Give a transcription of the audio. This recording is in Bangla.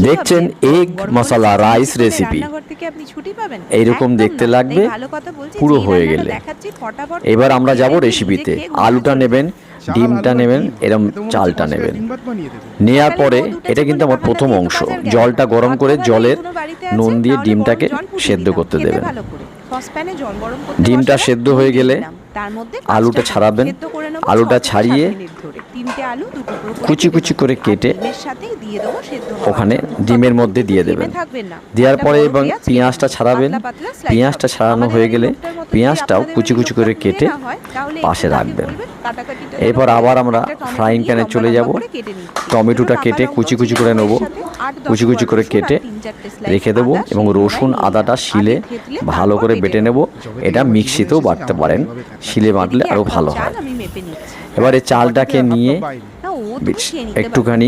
দেখছেন এগ মশলা রাইস রেসিপি। এইরকম দেখতে লাগবে পুরো হয়ে গেলে। এবার আমরা যাব রেসিপিতে। আলুটা নেবেন, ডিমটা নেবেন, এরম চালটা নেবেন। নেওয়ার পরে এটা কিন্তু আমার প্রথম অংশ। জলটা গরম করে জলের নুন দিয়ে ডিমটাকে সেদ্ধ করতে দেবেন। ডিমটা সেদ্ধ হয়ে গেলে আলুটা ছাড়াবেন। আলুটা ছাড়িয়ে কুচি কুচি করে কেটে ওখানে ডিমের মধ্যে দিয়ে দেবেন। দেওয়ার পরে এবং পেঁয়াজটা ছাড়াবেন। পেঁয়াজটা ছাড়ানো হয়ে গেলে পেঁয়াজটাও কুচি কুচি করে কেটে পাশে রাখবেন। এরপর আবার আমরা ফ্রাইং প্যানে চলে যাব। টমেটোটা কেটে কুচি কুচি করে নেব, কুচি কুচি করে কেটে রেখে দেবো এবং রসুন আদাটা শিলে ভালো করে বেটে নেব। এটা মিক্সিতেও বাটতে পারেন, শিলে বাটলে আরও ভালো হয়। এবারে চালটাকে নিয়ে একটুখানি